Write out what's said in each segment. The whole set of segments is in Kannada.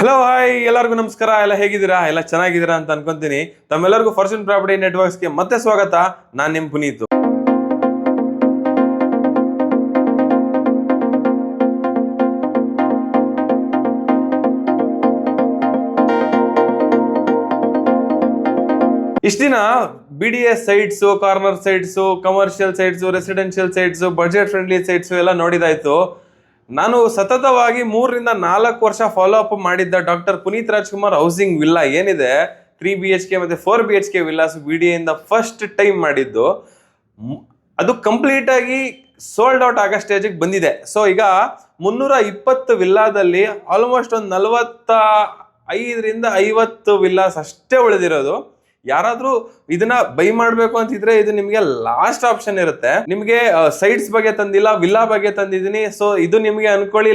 ಹಲೋ ಹಾಯ್ ಎಲ್ಲರಿಗೂ ನಮಸ್ಕಾರ. ಎಲ್ಲ ಹೇಗಿದ್ದೀರಾ? ಎಲ್ಲ ಚೆನ್ನಾಗಿದ್ದೀರಾ ಅಂತ ಅನ್ಕೊಂತೀನಿ. ತಮ್ಮೆಲ್ಲರಿಗೂ ಫಾರ್ಚೂನ್ ಪ್ರಾಪರ್ಟಿ ನೆಟ್ವರ್ಕ್ಸ್ಗೆ ಮತ್ತೆ ಸ್ವಾಗತ. ನಾನು ನಿಮ್ ಪುನೀತ್. ಇಷ್ಟ ದಿನ BDS sites, corner sites, commercial sites, residential sites, budget friendly sites ಎಲ್ಲ ನೋಡಿದಾಯ್ತು. ನಾನು ಸತತವಾಗಿ 3ರಿಂದ 4 ವರ್ಷ ಫಾಲೋ ಅಪ್ ಮಾಡಿದ್ದ doctor Puneeth Rajkumar housing villa ಏನಿದೆ, 3 BHK ಮತ್ತೆ 4 BHK ವಿಲ್ಲಾಸ್ BDA ಇಂದ ಫಸ್ಟ್ ಟೈಮ್ ಮಾಡಿದ್ದು, ಅದು ಕಂಪ್ಲೀಟ್ ಆಗಿ ಸೋಲ್ಡ್ ಔಟ್ ಆಗೋ ಸ್ಟೇಜಿಗೆ ಬಂದಿದೆ. ಸೊ ಈಗ 320 ವಿಲ್ಲಾದಲ್ಲಿ ಆಲ್ಮೋಸ್ಟ್ ಒಂದು 45ರಿಂದ 50 ವಿಲ್ಲಾಸ್ ಅಷ್ಟೇ ಉಳಿದಿರೋದು. ಯಾರಾದ್ರೂ ಇದನ್ನ ಬೈ ಮಾಡ್ಬೇಕು ಅಂತಿದ್ರೆ ಇದು ನಿಮ್ಗೆ ಲಾಸ್ಟ್ ಆಪ್ಷನ್ ಇರುತ್ತೆ. ನಿಮ್ಗೆ ಸೈಟ್ಸ್ ಬಗ್ಗೆ ತಂದಿಲ್ಲ, ವಿಲ್ಲಾ ಬಗ್ಗೆ ತಂದಿದ್ದೀನಿ. ಸೊ ಇದು ನಿಮ್ಗೆ ಅನ್ಕೊಳ್ಳಿ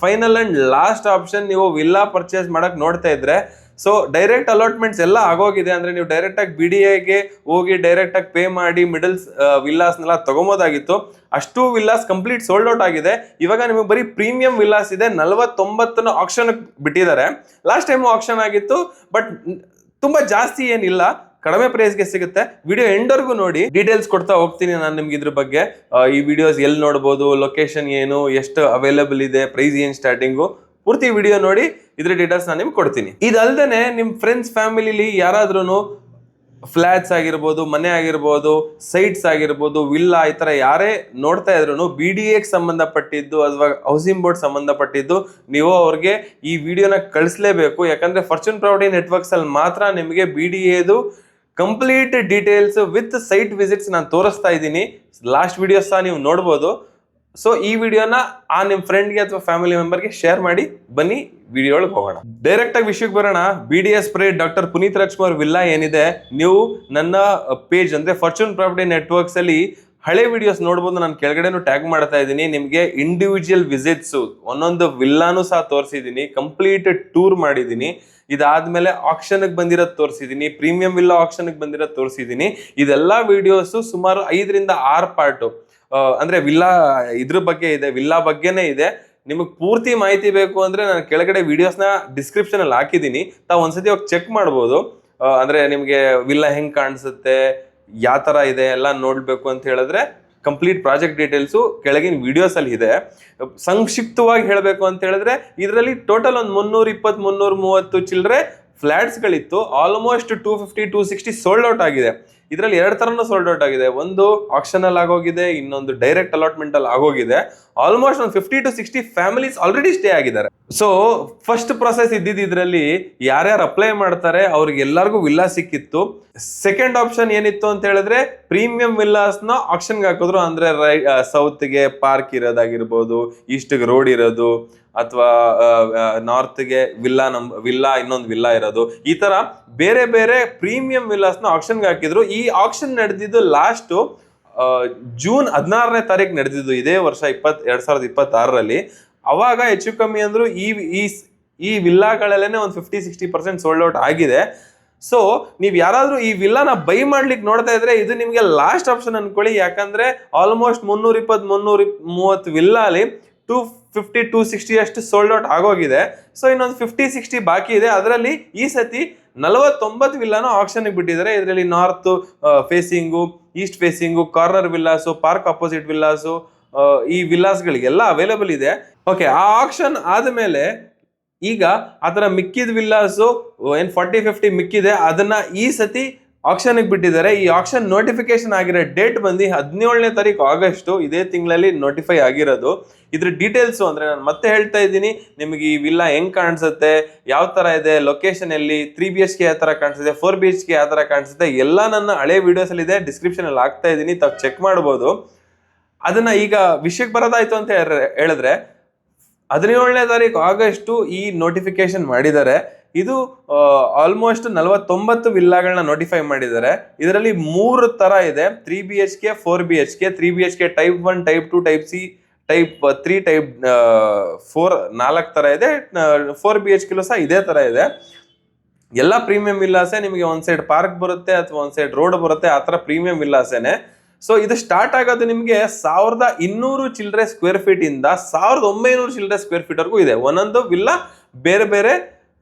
ಫೈನಲ್ ಅಂಡ್ ಲಾಸ್ಟ್ ಆಪ್ಷನ್. ನೀವು ವಿಲ್ಲಾ ಪರ್ಚೇಸ್ ಮಾಡಕ್ ನೋಡ್ತಾ ಇದ್ರೆ, ಸೊ ಡೈರೆಕ್ಟ್ ಅಲಾಟ್ಮೆಂಟ್ಸ್ ಎಲ್ಲ ಆಗೋಗಿದೆ. ಅಂದ್ರೆ ನೀವು ಡೈರೆಕ್ಟ್ ಆಗಿ BDAಗೆ ಹೋಗಿ ಡೈರೆಕ್ಟ್ ಆಗಿ ಪೇ ಮಾಡಿ ಮಿಡಲ್ಸ್ ವಿಲ್ಲಾಸ್ನೆಲ್ಲ ತಗೊಬೋದಾಗಿತ್ತು. ಅಷ್ಟು ವಿಲ್ಲಾಸ್ ಕಂಪ್ಲೀಟ್ ಸೋಲ್ಡ್ ಔಟ್ ಆಗಿದೆ. ಇವಾಗ ನಿಮಗೆ ಬರೀ ಪ್ರೀಮಿಯಂ ವಿಲ್ಲಾಸ್ ಇದೆ. 49 ಆಕ್ಷನ್ ಬಿಟ್ಟಿದ್ದಾರೆ. ಲಾಸ್ಟ್ ಟೈಮ್ ಆಕ್ಷನ್ ಆಗಿತ್ತು, ಬಟ್ ತುಂಬಾ ಜಾಸ್ತಿ ಏನಿಲ್ಲ, ಕಡಿಮೆ ಪ್ರೈಸ್ಗೆ ಸಿಗುತ್ತೆ. ವಿಡಿಯೋ ಎಂಡ್ವರೆಗೂ ನೋಡಿ, ಡೀಟೇಲ್ಸ್ ಕೊಡ್ತಾ ಹೋಗ್ತೀನಿ ನಾನು ನಿಮ್ಗೆ ಇದ್ರ ಬಗ್ಗೆ. ಈ ವಿಡಿಯೋಸ್ ಎಲ್ಲಿ ನೋಡ್ಬೋದು, ಲೊಕೇಶನ್ ಏನು, ಎಷ್ಟು ಅವೈಲೇಬಲ್ ಇದೆ, ಪ್ರೈಸ್ ಏನ್ ಸ್ಟಾರ್ಟಿಂಗು, ಪೂರ್ತಿ ವಿಡಿಯೋ ನೋಡಿ ಇದ್ರ ಡೀಟೇಲ್ಸ್ ನಾನು ನಿಮ್ಗೆ ಕೊಡ್ತೀನಿ. ಇದಲ್ದೇನೆ ನಿಮ್ ಫ್ರೆಂಡ್ಸ್ ಫ್ಯಾಮಿಲಿಲಿ ಯಾರಾದ್ರೂ ಫ್ಲಾಟ್ಸ್ ಆಗಿರ್ಬೋದು, ಮನೆ ಆಗಿರ್ಬೋದು, ಸೈಟ್ಸ್ ಆಗಿರ್ಬೋದು, ವಿಲ್ಲಾ, ಈ ತರ ಯಾರೇ ನೋಡ್ತಾ ಇದ್ರು BDAಗೆ ಸಂಬಂಧಪಟ್ಟಿದ್ದು ಅಥವಾ ಹೌಸಿಂಗ್ ಬೋರ್ಡ್ ಸಂಬಂಧಪಟ್ಟಿದ್ದು, ನೀವು ಅವ್ರಿಗೆ ಈ ವಿಡಿಯೋನ ಕಳಿಸ್ಲೇಬೇಕು. ಯಾಕಂದ್ರೆ ಫಾರ್ಚೂನ್ ಪ್ರಾಪರ್ಟಿ ನೆಟ್ವರ್ಕ್ಸ್ ಅಲ್ಲಿ ಮಾತ್ರ ನಿಮಗೆ BDAದು complete details with site visits ನಾನು ತೋರಿಸ್ತಾ ಇದ್ದೀನಿ. ಲಾಸ್ಟ್ ವಿಡಿಯೋಸ್ ಸಹ ನೀವು ನೋಡ್ಬೋದು. ಸೊ ಈ ವಿಡಿಯೋನ ನಿಮ್ ಫ್ರೆಂಡ್ಗೆ ಅಥವಾ ಫ್ಯಾಮಿಲಿ ಮೆಂಬರ್ಗೆ ಶೇರ್ ಮಾಡಿ. ಬನ್ನಿ ವಿಡಿಯೋ ಒಳಗೆ ಹೋಗೋಣ. ಡೈರೆಕ್ಟ್ ಆಗಿ ವಿಷಯಕ್ಕೆ ಬರೋಣ. BDS pride doctor Puneeth Rajkumar villa ಏನಿದೆ, ನೀವು ನನ್ನ ಪೇಜ್ ಅಂದ್ರೆ ಫಾರ್ಚೂನ್ ಪ್ರಾಪರ್ಟಿ ನೆಟ್ವರ್ಕ್ಸ್ ಅಲ್ಲಿ ಹಳೆ ವಿಡಿಯೋಸ್ ನೋಡ್ಬೋದು. ನಾನು ಕೆಳಗಡೆನು ಟ್ಯಾಗ್ ಮಾಡ್ತಾ ಇದ್ದೀನಿ. ನಿಮ್ಗೆ ಇಂಡಿವಿಜುವಲ್ ವಿಸಿಟ್ಸ್ ಒಂದೊಂದು ವಿಲ್ಲಾನು ಸಹ ತೋರಿಸಿದ್ದೀನಿ, ಕಂಪ್ಲೀಟ್ ಟೂರ್ ಮಾಡಿದ್ದೀನಿ. ಇದಾದ್ಮೇಲೆ ಆಕ್ಷನ್ಗೆ ಬಂದಿರೋದು ತೋರಿಸಿದ್ದೀನಿ, ಪ್ರೀಮಿಯಂ ವಿಲ್ಲಾ ಆಕ್ಷನ್ಗೆ ಬಂದಿರೋದು ತೋರಿಸಿದ್ದೀನಿ. ಇದೆಲ್ಲಾ ವಿಡಿಯೋಸ್ ಸುಮಾರು 5ರಿಂದ 6 ಪಾರ್ಟ್. ಅಂದ್ರೆ ವಿಲ್ಲಾ ಇದ್ರ ಬಗ್ಗೆ ಇದೆ, ವಿಲ್ಲಾ ಬಗ್ಗೆನೇ ಇದೆ. ನಿಮಗೆ ಪೂರ್ತಿ ಮಾಹಿತಿ ಬೇಕು ಅಂದ್ರೆ ನಾನು ಕೆಳಗಡೆ ವಿಡಿಯೋಸ್ನ ಡಿಸ್ಕ್ರಿಪ್ಷನ್ ಅಲ್ಲಿ ಹಾಕಿದ್ದೀನಿ. ತಾವು ಒಂದ್ಸತಿ ಹೋಗಿ ಚೆಕ್ ಮಾಡ್ಬೋದು. ಅಂದ್ರೆ ನಿಮ್ಗೆ ವಿಲ್ಲಾ ಹೆಂಗ್ ಕಾಣಿಸುತ್ತೆ, ಯಾವ ತರ ಇದೆ ಎಲ್ಲ ನೋಡ್ಬೇಕು ಅಂತ ಹೇಳಿದ್ರೆ ಕಂಪ್ಲೀಟ್ ಪ್ರಾಜೆಕ್ಟ್ ಡೀಟೇಲ್ಸು ಕೆಳಗಿನ ವಿಡಿಯೋಸ್ ಅಲ್ಲಿ ಇದೆ. ಸಂಕ್ಷಿಪ್ತವಾಗಿ ಹೇಳಬೇಕು ಅಂತ ಹೇಳಿದ್ರೆ, ಇದರಲ್ಲಿ ಟೋಟಲ್ ಒಂದು 320-330 ಚಿಲ್ಲರೆ ಫ್ಲಾಟ್ಸ್ ಗಳಿತ್ತು. ಆಲ್ಮೋಸ್ಟ್ 250-260 ಸೋಲ್ಡ್ ಔಟ್ ಆಗಿದೆ. ಇದರಲ್ಲಿ 2 ತರನು ಸೋಲ್ಡ್ ಔಟ್ ಆಗಿದೆ. ಒಂದು ಆಕ್ಷನ್ ಅಲ್ಲಿ ಆಗೋಗಿದೆ, ಇನ್ನೊಂದು ಡೈರೆಕ್ಟ್ ಅಲಾಟ್ಮೆಂಟ್ ಅಲ್ಲಿ ಆಗೋಗಿದೆ. ಆಲ್ಮೋಸ್ಟ್ ಒಂದು 50-60 ಫ್ಯಾಮಿಲೀಸ್ ಆಲ್ರೆಡಿ ಸ್ಟೇ ಆಗಿದ್ದಾರೆ. ಸೊ ಫಸ್ಟ್ ಪ್ರೊಸೆಸ್ ಇದ್ದಿದ್ದು ಇದರಲ್ಲಿ ಯಾರ್ಯಾರು ಅಪ್ಲೈ ಮಾಡ್ತಾರೆ ಅವ್ರಿಗೆ ಎಲ್ಲರಿಗೂ ವಿಲ್ಲಾ ಸಿಕ್ಕಿತ್ತು. ಸೆಕೆಂಡ್ ಆಪ್ಷನ್ ಏನಿತ್ತು ಅಂತ ಹೇಳಿದ್ರೆ, ಪ್ರೀಮಿಯಂ ವಿಲ್ಲಾಸ್ನ ಆಕ್ಷನ್ಗೆ ಹಾಕಿದ್ರು. ಅಂದ್ರೆ ಸೌತ್ಗೆ ಪಾರ್ಕ್ ಇರೋದಾಗಿರ್ಬೋದು, ಈಸ್ಟ್ಗೆ ರೋಡ್ ಇರೋದು, ಅಥವಾ ನಾರ್ತ್ಗೆ ವಿಲ್ಲಾ ಇನ್ನೊಂದು ವಿಲ್ಲಾ ಇರೋದು, ಈ ತರ ಬೇರೆ ಬೇರೆ ಪ್ರೀಮಿಯಂ ವಿಲ್ಲಾಸ್ನ ಆಕ್ಷನ್ಗೆ ಹಾಕಿದ್ರು. ಈ ಆಕ್ಷನ್ ನಡೆದಿದ್ದು ಲಾಸ್ಟ್ ಜೂನ್ 16ನೇ ತಾರೀಕು ನಡೆದಿದ್ದು, ಇದೇ ವರ್ಷ 2026ರಲ್ಲಿ. ಅವಾಗ ಹೆಚ್ಚು ಕಮ್ಮಿ ಅಂದ್ರು ಈ ವಿಲ್ಲಾಗಳಲ್ಲೇನೆ ಒಂದು 50-60% ಸೋಲ್ಡ್ ಔಟ್ ಆಗಿದೆ. ಸೊ ನೀವ್ ಯಾರಾದ್ರೂ ಈ ವಿಲ್ಲಾನ ಬೈ ಮಾಡ್ಲಿಕ್ಕೆ ನೋಡ್ತಾ ಇದ್ರೆ ಇದು ನಿಮ್ಗೆ ಲಾಸ್ಟ್ ಆಪ್ಷನ್ ಅನ್ಕೊಳ್ಳಿ. ಯಾಕಂದ್ರೆ ಆಲ್ಮೋಸ್ಟ್ 320-330 ವಿಲ್ಲಾಲಿ 250-260 ಅಷ್ಟು ಸೋಲ್ಡ್ ಔಟ್ ಆಗೋಗಿದೆ. ಸೊ ಇನ್ನೊಂದು 50-60 ಬಾಕಿ ಇದೆ. ಅದರಲ್ಲಿ ಈ ಸತಿ 49 ವಿಲ್ಲಾನು ಆಕ್ಷನ್ಗೆ ಬಿಟ್ಟಿದ್ದಾರೆ. ಇದರಲ್ಲಿ north facing, east facing, corner villas, park opposite villas, ಈ ವಿಲ್ಲಾಸ್ಗಳಿಗೆಲ್ಲ ಅವೈಲೇಬಲ್ ಇದೆ. ಓಕೆ, ಆ ಆಕ್ಷನ್ ಆದ್ಮೇಲೆ ಈಗ ಅದರ ಮಿಕ್ಕಿದ ವಿಲ್ಲಾಸು ಏನ್ 40-50 ಮಿಕ್ಕಿದೆ, ಅದನ್ನ ಈ ಸತಿ ಆಕ್ಷನ್ಗೆ ಬಿಟ್ಟಿದ್ದಾರೆ. ಈ ಆಕ್ಷನ್ ನೋಟಿಫಿಕೇಶನ್ ಆಗಿರೋ ಡೇಟ್ ಬಂದು 17ನೇ ತಾರೀಕು ಆಗಸ್ಟ್, ಇದೇ ತಿಂಗಳಲ್ಲಿ ನೋಟಿಫೈ ಆಗಿರೋದು. ಇದ್ರ ಡೀಟೇಲ್ಸ್ ಅಂದ್ರೆ ನಾನು ಮತ್ತೆ ಹೇಳ್ತಾ ಇದ್ದೀನಿ, ನಿಮಗೆ ಈ ವಿಲ್ಲಾ ಹೆಂಗ್ ಕಾಣಿಸುತ್ತೆ, ಯಾವ ತರ ಇದೆ, ಲೊಕೇಶನ್ ಎಲ್ಲಿ, 3 BHK ಯಾವ ತರ ಕಾಣಿಸುತ್ತೆ, 4 BHK ಯಾವ ತರ ಕಾಣಿಸುತ್ತೆ, ಎಲ್ಲ ನನ್ನ ಹಳೆ ವಿಡಿಯೋಸ್ ಅಲ್ಲಿ ಇದೆ, ಡಿಸ್ಕ್ರಿಪ್ಷನ್ ಅಲ್ಲಿ ಹಾಕ್ತಾ ಇದ್ದೀನಿ, ತಾವು ಚೆಕ್ ಮಾಡ್ಬೋದು. ಅದನ್ನ ಈಗ ವಿಷಯಕ್ಕೆ ಬರೋದಾಯ್ತು ಅಂತ ಹೇಳಿದ್ರೆ, 17ನೇ ತಾರೀಕು ಆಗಸ್ಟ್ ಈ ನೋಟಿಫಿಕೇಶನ್ ಮಾಡಿದ್ದಾರೆ. ಇದು ಆಲ್ಮೋಸ್ಟ್ 49 ವಿಲ್ಲಾಗಳನ್ನ ನೋಟಿಫೈ ಮಾಡಿದ್ದಾರೆ. ಇದರಲ್ಲಿ 3 ತರ ಇದೆ: 3 BHK, 4 BHK, 3 BHK type 1, type 2, type C, type 3, type 4, 4 ತರ ಇದೆ. 4 BHK ಸಹ ಇದೇ ತರ ಇದೆ. ಎಲ್ಲ ಪ್ರೀಮಿಯಂ ವಿಲ್ಲಾಸೆ. ನಿಮಗೆ ಒಂದ್ ಸೈಡ್ ಪಾರ್ಕ್ ಬರುತ್ತೆ ಅಥವಾ ಒಂದ್ ಸೈಡ್ ರೋಡ್ ಬರುತ್ತೆ, ಆ ತರ ಪ್ರೀಮಿಯಂ ವಿಲ್ಲಾಸೇನೆ. ಸೊ ಇದು ಸ್ಟಾರ್ಟ್ ಆಗೋದು ನಿಮಗೆ 1200 ಚಿಲ್ಲರೆ ಸ್ಕ್ವೇರ್ ಫೀಟ್ ಇಂದ 1900 ಚಿಲ್ಲರೆ ಸ್ಕ್ವೇರ್ ಫೀಟ್ ವರೆಗೂ ಇದೆ. ಒಂದೊಂದು ವಿಲ್ಲಾ ಬೇರೆ ಬೇರೆ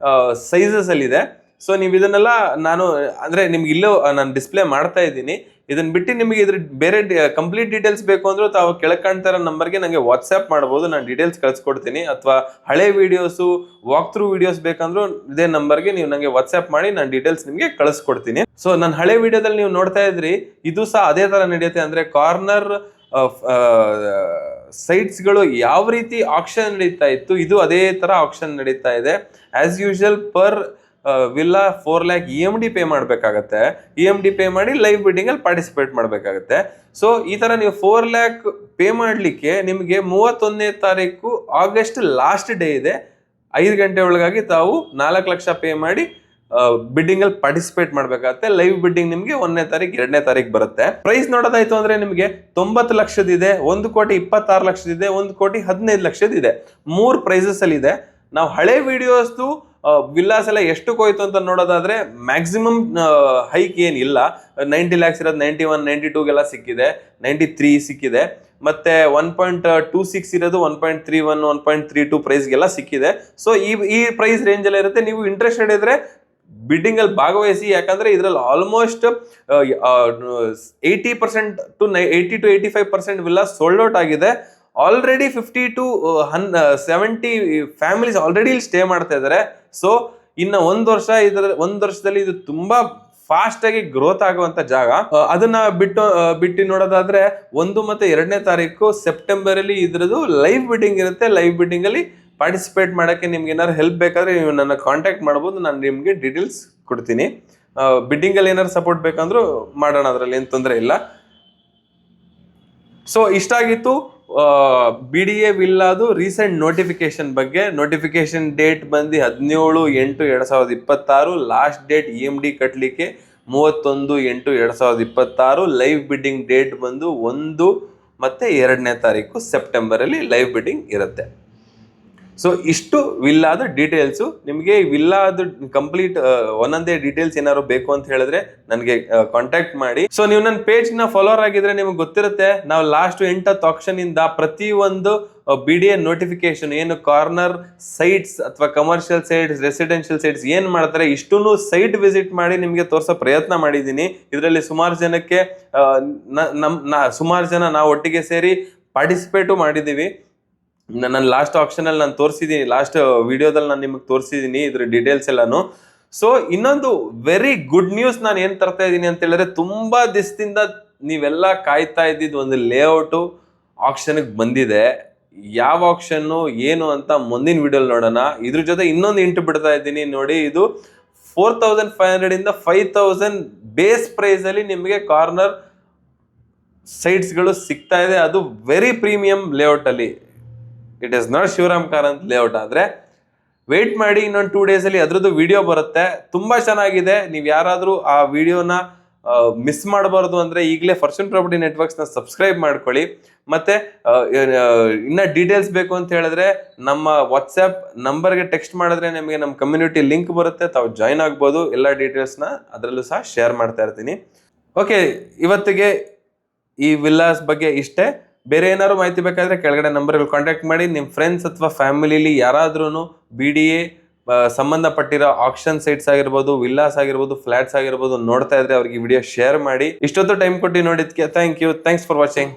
ಸೈಜಸ್ ಅಲ್ಲಿ ಇದೆ. ಸೊ ನೀವು ಇದನ್ನೆಲ್ಲ ನಾನು ಅಂದ್ರೆ ನಿಮ್ಗೆ ಇಲ್ಲೋ ನಾನು ಡಿಸ್ಪ್ಲೇ ಮಾಡ್ತಾ ಇದ್ದೀನಿ. ಇದನ್ನ ಬಿಟ್ಟು ನಿಮಗೆ ಇದ್ರ ಬೇರೆ ಕಂಪ್ಲೀಟ್ ಡೀಟೇಲ್ಸ್ ಬೇಕು ಅಂದ್ರೆ ತಾವು ಕೆಳಗೆ ಕಾಣ್ತಾ ಇರೋ ನಂಬರ್ಗೆ ನಂಗೆ ವಾಟ್ಸ್ಆ್ಯಪ್ ಮಾಡ್ಬೋದು, ನಾನು ಡೀಟೇಲ್ಸ್ ಕಳ್ಸಿಕೊಡ್ತೀನಿ. ಅಥವಾ ಹಳೆ ವಿಡಿಯೋಸು ವಾಕ್ ಥ್ರೂ ವಿಡಿಯೋಸ್ ಬೇಕಂದ್ರೂ ಇದೇ ನಂಬರ್ಗೆ ನೀವು ನಂಗೆ ವಾಟ್ಸ್ಆ್ಯಪ್ ಮಾಡಿ ನಾನು ಡೀಟೇಲ್ಸ್ ನಿಮಗೆ ಕಳಿಸ್ಕೊಡ್ತೀನಿ. ಸೊ ನನ್ನ ಹಳೆ ವಿಡಿಯೋದಲ್ಲಿ ನೀವು ನೋಡ್ತಾ ಇದ್ರಿ, ಇದು ಸಹ ಅದೇ ತರ ನಡೆಯುತ್ತೆ. ಅಂದ್ರೆ ಕಾರ್ನರ್ ಸೈಟ್ಸ್ಗಳು ಯಾವ ರೀತಿ ಆಕ್ಷನ್ ನಡೀತಾ ಇತ್ತು, ಇದು ಅದೇ ತರ ಆಕ್ಷನ್ ನಡೀತಾ ಇದೆ. As usual per villa 4 lakh EMD pay ಮಾಡಬೇಕಾಗತ್ತೆ. EMD ಪೇ ಮಾಡಿ ಲೈವ್ ಬಿಡ್ಡಿಂಗ್ ಅಲ್ಲಿ ಪಾರ್ಟಿಸಿಪೇಟ್ ಮಾಡಬೇಕಾಗತ್ತೆ. ಸೊ ಈ ತರ ನೀವು 4 lakh ಪೇ ಮಾಡ್ಲಿಕ್ಕೆ ನಿಮಗೆ 31ನೇ ತಾರೀಕು ಆಗಸ್ಟ್ ಲಾಸ್ಟ್ ಡೇ ಇದೆ. 5 ಗಂಟೆ ಒಳಗಾಗಿ ತಾವು 4 ಲಕ್ಷ ಪೇ ಮಾಡಿ ಬಿಡ್ಡಿಂಗ್ ಅಲ್ಲಿ ಪಾರ್ಟಿಸಿಪೇಟ್ ಮಾಡ್ಬೇಕಾಗತ್ತೆ. ಲೈವ್ ಬಿಡ್ಡಿಂಗ್ ನಿಮ್ಗೆ 1ನೇ ತಾರೀಕು 2ನೇ ತಾರೀಕು ಬರುತ್ತೆ. ಪ್ರೈಸ್ ನೋಡೋದಾಯ್ತು ಅಂದ್ರೆ ನಿಮಗೆ 90 ಲಕ್ಷದಿದೆ, 1,26,00,000 1,15,00,000 3 ಪ್ರೈಸಸ್ ಅಲ್ಲಿ ಇದೆ. ನಾವು ಹಳೆ ವಿಡಿಯೋಸ್ ವಿಲ್ಲಾಸ್ ಎಲ್ಲ ಎಷ್ಟು ಹೋಯ್ತು ಅಂತ ನೋಡೋದಾದ್ರೆ ಮ್ಯಾಕ್ಸಿಮಮ್ ಹೈಕ್ ಏನಿಲ್ಲ. 90 lakhs ಇರೋದು 91, 92ಗೆಲ್ಲ ಸಿಕ್ಕಿದೆ, 93 ಸಿಕ್ಕಿದೆ. ಮತ್ತೆ 1.26 ಇರೋದು 1.31, 1.32 ಪ್ರೈಸ್ಗೆಲ್ಲ ಸಿಕ್ಕಿದೆ. ಸೊ ಈ ಪ್ರೈಸ್ ರೇಂಜ್ ಎಲ್ಲ ಇರುತ್ತೆ. ನೀವು ಇಂಟ್ರೆಸ್ಟೆಡ್ ಇದ್ರೆ ಬಿಡ್ಡಿಂಗ್ ಅಲ್ಲಿ ಭಾಗವಹಿಸಿ. ಯಾಕಂದ್ರೆ ಇದ್ರಲ್ಲಿ almost 80% to 85% villa sold out ಆಗಿದೆ. ಆಲ್ರೆಡಿ 50 to 70 ಫ್ಯಾಮಿಲೀಸ್ ಆಲ್ರೆಡಿ ಇಲ್ಲಿ ಸ್ಟೇ ಮಾಡ್ತಾ ಇದ್ದಾರೆ. ಸೊ ಇನ್ನ ಒಂದು ವರ್ಷದಲ್ಲಿ ಇದು ತುಂಬಾ ಫಾಸ್ಟ್ ಆಗಿ ಗ್ರೋತ್ ಆಗುವಂತ ಜಾಗ. ಅದನ್ನ ಬಿಟ್ಟು ನೋಡೋದಾದ್ರೆ 1 ಮತ್ತು 2ನೇ ತಾರೀಕು ಸೆಪ್ಟೆಂಬರ್ ಅಲ್ಲಿ ಇದ್ರದ್ದು ಲೈವ್ ಬಿಡ್ಡಿಂಗ್ ಇರುತ್ತೆ. ಲೈವ್ ಬಿಡ್ಡಿಂಗ್ ಅಲ್ಲಿ ಪಾರ್ಟಿಸಿಪೇಟ್ ಮಾಡಕ್ಕೆ ನಿಮ್ಗೆ ಏನಾದ್ರು ಹೆಲ್ಪ್ ಬೇಕಾದ್ರೆ ನೀವು ನನ್ನ ಕಾಂಟ್ಯಾಕ್ಟ್ ಮಾಡ್ಬೋದು, ನಾನು ನಿಮ್ಗೆ ಡೀಟೇಲ್ಸ್ ಕೊಡ್ತೀನಿ. ಬಿಡ್ಡಿಂಗ್ ಅಲ್ಲಿ ಏನಾದ್ರು ಸಪೋರ್ಟ್ ಬೇಕಂದ್ರೂ ಮಾಡೋಣ, ಅದ್ರಲ್ಲಿ ಏನು ತೊಂದರೆ ಇಲ್ಲ. ಸೊ ಇಷ್ಟ ಆಗಿತ್ತು BDA ವಿಲ್ಲಾದು ರೀಸೆಂಟ್ ನೋಟಿಫಿಕೇಶನ್ ಬಗ್ಗೆ. ನೋಟಿಫಿಕೇಶನ್ ಡೇಟ್ ಬಂದು 17/8/2026. ಲಾಸ್ಟ್ ಡೇಟ್ EMD ಕಟ್ಟಲಿಕ್ಕೆ 31/8/2026. ಲೈವ್ ಬಿಡ್ಡಿಂಗ್ ಡೇಟ್ ಬಂದು 1 ಮತ್ತು 2ನೇ ತಾರೀಕು ಸೆಪ್ಟೆಂಬರ್ ಅಲ್ಲಿ ಲೈವ್ ಬಿಡ್ಡಿಂಗ್ ಇರುತ್ತೆ. ಸೊ ಇಷ್ಟು ವಿಲ್ಲಾದ ಡೀಟೇಲ್ಸು. ನಿಮಗೆ ವಿಲ್ಲಾದ ಕಂಪ್ಲೀಟ್ ಒಂದೊಂದೇ ಡೀಟೇಲ್ಸ್ ಏನಾದ್ರು ಬೇಕು ಅಂತ ಹೇಳಿದ್ರೆ ನನಗೆ ಕಾಂಟ್ಯಾಕ್ಟ್ ಮಾಡಿ. ಸೊ ನೀವು ನನ್ನ ಪೇಜ್ ನ ಫಾಲೋವರ್ ಆಗಿದ್ರೆ ನಿಮ್ಗೆ ಗೊತ್ತಿರುತ್ತೆ, ನಾವು ಲಾಸ್ಟ್ 8th ಆಕ್ಷನ್ ಇಂದ ಪ್ರತಿಯೊಂದು BDA ನೋಟಿಫಿಕೇಶನ್ ಏನು ಕಾರ್ನರ್ ಸೈಟ್ಸ್ ಅಥವಾ ಕಮರ್ಷಿಯಲ್ ಸೈಟ್ಸ್, ರೆಸಿಡೆನ್ಷಿಯಲ್ ಸೈಟ್ಸ್ ಏನ್ ಮಾಡ್ತಾರೆ ಇಷ್ಟನ್ನು ಸೈಟ್ ವಿಸಿಟ್ ಮಾಡಿ ನಿಮ್ಗೆ ತೋರ್ಸೋ ಪ್ರಯತ್ನ ಮಾಡಿದ್ದೀನಿ. ಇದರಲ್ಲಿ ಸುಮಾರು ಜನಕ್ಕೆ ಸುಮಾರು ಜನ ನಾವು ಒಟ್ಟಿಗೆ ಸೇರಿ ಪಾರ್ಟಿಸಿಪೇಟು ಮಾಡಿದ್ದೀವಿ. ನನ್ನ ಲಾಸ್ಟ್ ಆಕ್ಷನ್ ಅಲ್ಲಿ ನಾನು ತೋರಿಸಿದ್ದೀನಿ, ಲಾಸ್ಟ್ ವಿಡಿಯೋದಲ್ಲಿ ನಾನು ನಿಮಗೆ ತೋರಿಸಿದ್ದೀನಿ ಇದ್ರ ಡೀಟೇಲ್ಸ್ ಎಲ್ಲಾನು. ಸೊ ಇನ್ನೊಂದು ವೆರಿ ಗುಡ್ ನ್ಯೂಸ್ ನಾನು ಏನ್ ತರ್ತಾ ಇದ್ದೀನಿ ಅಂತ ಹೇಳಿದ್ರೆ, ತುಂಬಾ ದಿವಸದಿಂದ ನೀವೆಲ್ಲ ಕಾಯ್ತಾ ಇದ್ದಿದ್ದು ಒಂದು ಲೇಔಟು ಆಕ್ಷನ್ಗೆ ಬಂದಿದೆ. ಯಾವ ಆಕ್ಷನ್ನು ಏನು ಅಂತ ಮುಂದಿನ ವಿಡಿಯೋಲಿ ನೋಡೋಣ. ಇದ್ರ ಜೊತೆ ಇನ್ನೊಂದು ಇಂಟು ಬಿಡ್ತಾ ಇದ್ದೀನಿ ನೋಡಿ. ಇದು 4,500 ಇಂದ 5,000 ಬೇಸ್ ಪ್ರೈಸ್ ಅಲ್ಲಿ ನಿಮಗೆ ಕಾರ್ನರ್ ಸೈಟ್ಸ್ ಗಳು ಸಿಗ್ತಾ ಇದೆ. ಅದು ವೆರಿ ಪ್ರೀಮಿಯಂ ಲೇಔಟ್ ಅಲ್ಲಿ. It is not Shivaram Karanth layout. ಆದ್ರೆ ವೇಟ್ ಮಾಡಿ, ಇನ್ನೊಂದು 2 days ಅಲ್ಲಿ ಅದ್ರದ್ದು ವಿಡಿಯೋ ಬರುತ್ತೆ. ತುಂಬಾ ಚೆನ್ನಾಗಿದೆ. ನೀವು ಯಾರಾದ್ರೂ ಆ ವಿಡಿಯೋನ ಮಿಸ್ ಮಾಡಬಾರ್ದು ಅಂದ್ರೆ ಈಗಲೇ ಫಾರ್ಚೂನ್ ಪ್ರಾಪರ್ಟಿ ನೆಟ್ವರ್ಕ್ಸ್ ನ ಸಬ್ಸ್ಕ್ರೈಬ್ ಮಾಡ್ಕೊಳ್ಳಿ. ಮತ್ತೆ ಇನ್ನ ಡೀಟೇಲ್ಸ್ ಬೇಕು ಅಂತ ಹೇಳಿದ್ರೆ ನಮ್ಮ ವಾಟ್ಸ್ಆ್ಯಪ್ ನಂಬರ್ಗೆ ಟೆಕ್ಸ್ಟ್ ಮಾಡಿದ್ರೆ ನಿಮಗೆ ನಮ್ಮ ಕಮ್ಯುನಿಟಿ ಲಿಂಕ್ ಬರುತ್ತೆ, ತಾವು ಜಾಯ್ನ್ ಆಗ್ಬೋದು. ಎಲ್ಲ ಡೀಟೇಲ್ಸ್ನ ಅದರಲ್ಲೂ ಸಹ ಶೇರ್ ಮಾಡ್ತಾ ಇರ್ತೀನಿ. ಓಕೆ, ಇವತ್ತಿಗೆ ಈ ವಿಲ್ಲಾಸ್ ಬಗ್ಗೆ ಇಷ್ಟೇ. ಬೇರೆ ಏನಾದ್ರು ಮಾಹಿತಿ ಬೇಕಾದ್ರೆ ಕೆಳಗಡೆ ನಂಬರ್ಗಳು ಕಾಂಟ್ಯಾಕ್ಟ್ ಮಾಡಿ. ನಿಮ್ಮ ಫ್ರೆಂಡ್ಸ್ ಅಥವಾ ಫ್ಯಾಮಿಲಿಲಿ ಯಾರಾದ್ರೂ BDA ಸಂಬಂಧಪಟ್ಟಿರೋ ಆಕ್ಷನ್ ಸೈಟ್ಸ್ ಆಗಿರ್ಬೋದು, ವಿಲ್ಲಾಸ್ ಆಗಿರ್ಬೋದು, ಫ್ಲಾಟ್ಸ್ ಆಗಿರ್ಬೋದು ನೋಡ್ತಾ ಇದ್ರೆ ಅವ್ರಿಗೆ ಈ ವಿಡಿಯೋ ಶೇರ್ ಮಾಡಿ. ಇಷ್ಟೊತ್ತು ಟೈಮ್ ಕೊಟ್ಟು ನೋಡಿದ್ಕೆ thank you. Thanks for watching.